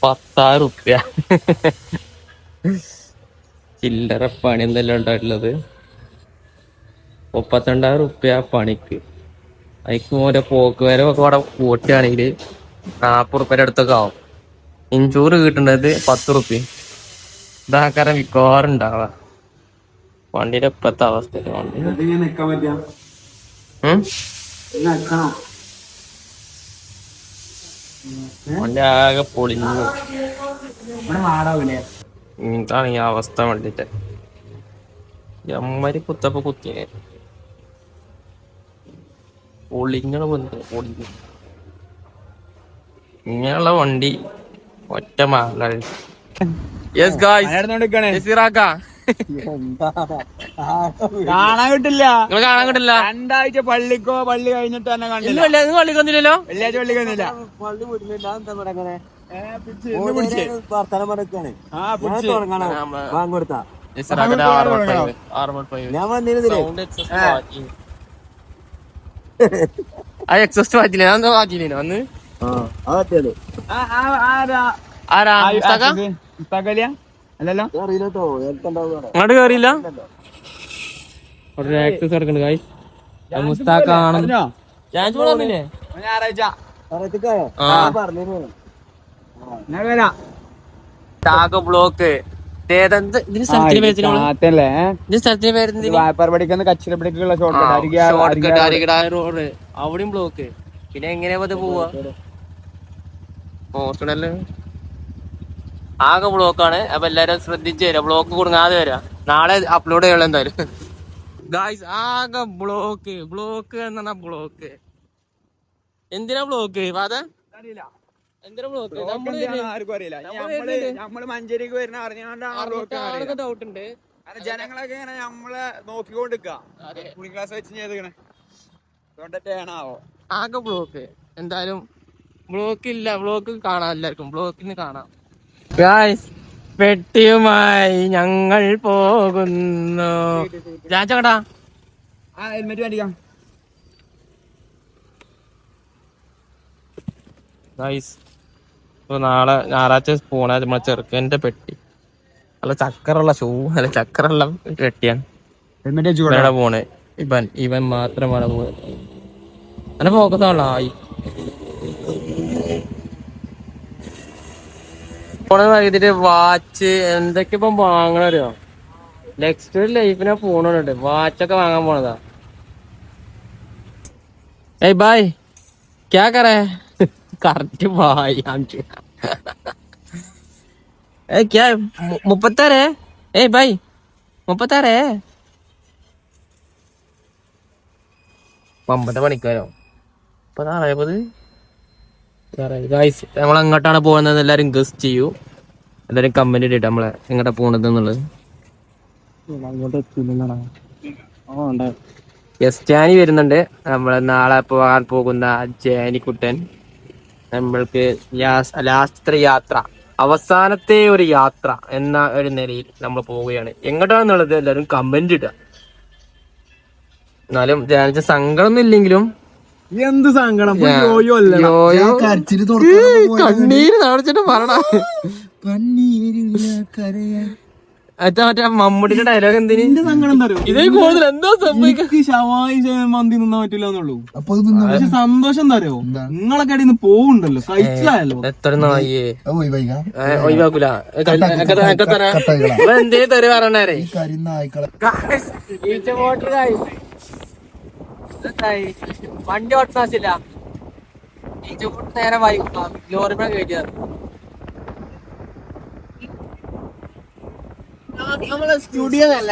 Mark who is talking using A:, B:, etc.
A: 10,000 ചില്ലറ പണി എന്തെല്ലാം ഉണ്ടായിട്ടുള്ളത്. 32,000 പണിക്ക്. അതിക്ക് ഓരോ പോക്ക് വരവൊക്കെ അവിടെ കൂട്ടുകയാണെങ്കിൽ 40 അടുത്തൊക്കെ ആവും. ഇൻഷൂർ കിട്ടുന്നത് 10 ഇതാക്കാരം മിക്കവാറും ഉണ്ടാവുക. വണ്ടിയുടെ ഇപ്പത്തെ അവസ്ഥ വണ്ടി ആകെ പൊളിഞ്ഞു. ഇതാണ് ഈ അവസ്ഥ വണ്ടിന്റെ. അമ്മരി കുത്തപ്പ കുത്തിയെ പൊളിഞ്ഞ പൊളിഞ്ഞു. ഇങ്ങനെയുള്ള വണ്ടി ഒറ്റ മാല. യെസ് ഗായ്സ്,
B: കാണാൻ കിട്ടില്ല.
A: നിങ്ങൾ കാണാൻ കിട്ടില്ല.
B: 2 ആഴ്ച പള്ളി കഴിഞ്ഞിട്ട് തന്നെ കണ്ടില്ല.
A: പള്ളിക്കൊന്നില്ലല്ലോ.
B: വെള്ളിയാഴ്ച പള്ളി കഴിഞ്ഞില്ല.
A: എക്സോസ്റ്റ് മാറ്റില്ല. ഞാൻ എന്താ മാറ്റില്ലേനോ അന്ന്?
B: അല്ലല്ലോ,
A: അങ്ങോട്ട് കേറിയില്ല. ആക്സസ് കിടക്കണ്ട് കായ്. മുസ്താഖാണ്.
B: ഞായറാഴ്ച
A: ബ്ലോക്ക്. അവിടെയും ബ്ലോക്ക്. പിന്നെ എങ്ങനെയാ പോവാ? ഹോസ്പിറ്റലില് ആകെ ബ്ലോക്കാണ്. അപ്പൊ എല്ലാരും ശ്രദ്ധിച്ചു തരാം, ബ്ലോക്ക് കൊടുങ്ങാതെ വരാം. നാളെ അപ്ലോഡ് ചെയ്യണം എന്തായാലും. ഗായ്സ്, ആകെ ബ്ലോക്ക് എന്നാ ബ്ലോക്ക്. എന്തിനാ ബ്ലോക്ക്? എന്തിനാ ബ്ലോക്ക്?
B: ആർക്കും അറിയില്ല. നമ്മള് മഞ്ചേരിക്ക് വരുന്ന അറിഞ്ഞാണ്ട്
A: ഡൗട്ട് ഉണ്ട്.
B: ജനങ്ങളൊക്കെ ഇങ്ങനെ നമ്മളെ നോക്കിക്കൊണ്ടിരിക്കുക. ക്ലാസ് വെച്ച് ചെയ്തേക്കണേ അതുകൊണ്ടോ
A: ആകെ ബ്ലോക്ക്. എന്തായാലും ബ്ലോക്ക് കാണാം. എല്ലാവർക്കും ബ്ലോക്കിന് കാണാം. ഗായ്സ്, പെട്ടിയുമായി ഞങ്ങൾ പോകുന്നു. ചാച്ചക്കടാ
B: ഹെൽമെറ്റ് മേടിക്കാം.
A: ഗായ്സ്, ഇപ്പൊ നാളെ ഞായറാഴ്ച പോണ നമ്മളെ ചെറുക്കന്റെ പെട്ടി. അല്ല ചക്കറുള്ള ഷൂ, അല്ല ചക്കറുള്ള പെട്ടിയാണ്.
B: ഹെൽമെറ്റ്
A: പോണേ. ഇവൻ മാത്രമാണ് പോയത്. അങ്ങനെ ഫോക്കസ് ആണല്ലോ. പോണെന്ന് വാച്ച് എന്തൊക്കെ ഇപ്പം വാങ്ങണോ? നെക്സ്റ്റ് ലൈഫിനെ ഫോണുണ്ട്. വാച്ചൊക്കെ വാങ്ങാൻ പോണതാ. ഏയ് ബായ്, ക്യാ കറേ? Correct bye. ക്യാ 36? ഏയ് ബായ് 36? 50 പണിക്കാരോ? ഇപ്പൊ നാളെപ്പത്. ഗായ്സ്, നമ്മൾ എങ്ങോട്ടാണ് പോകുന്നത് എല്ലാരും ഗസ് ചെയ്യൂ. എല്ലാരും കമന്റ് ഇട്ടിട്ട് നമ്മളെ എങ്ങോട്ടാ പോണത് എന്നുള്ളത്. ജാനി വരുന്നുണ്ട്. നമ്മള് നാളെ പോകാൻ പോകുന്ന ജാനിക്കുട്ടൻ. നമ്മൾക്ക് ലാസ്റ്റത്തെ യാത്ര, അവസാനത്തെ ഒരു യാത്ര എന്ന ഒരു നിലയിൽ നമ്മൾ പോവുകയാണ്. എങ്ങോട്ടാണെന്നുള്ളത് എല്ലാരും കമന്റ് ഇടുക. എന്നാലും ജാനിച്ച സങ്കടമൊന്നും ഇല്ലെങ്കിലും
B: എന്ത് സങ്കടം.
A: കണ്ണീര് നടച്ചിട്ട് പറയണ. മറ്റേ മമ്മൂട്ടിന്റെ ഡയലോഗ് എന്തിന്? ഇതേ കൂടുതൽ എന്താ സംഭവിക്കുക?
B: ഷവായി മന്തി നിന്നാൻ പറ്റില്ല എന്നുള്ളൂ. പക്ഷെ സന്തോഷം എന്താ അറിയോ, നിങ്ങളൊക്കെ അടിയിൽ നിന്ന് പോവുണ്ടല്ലോ, കഴിച്ചാലോ.
A: എത്ര നായേ ഒഴിവാക്കൂല. എന്തേ തെറി പറയണേ? വണ്ടി ഓട്ടാസില്ല. നേരെ ലോറിമ കയറ്റിയത്. നമ്മളെ സ്റ്റുഡിയോ നല്ല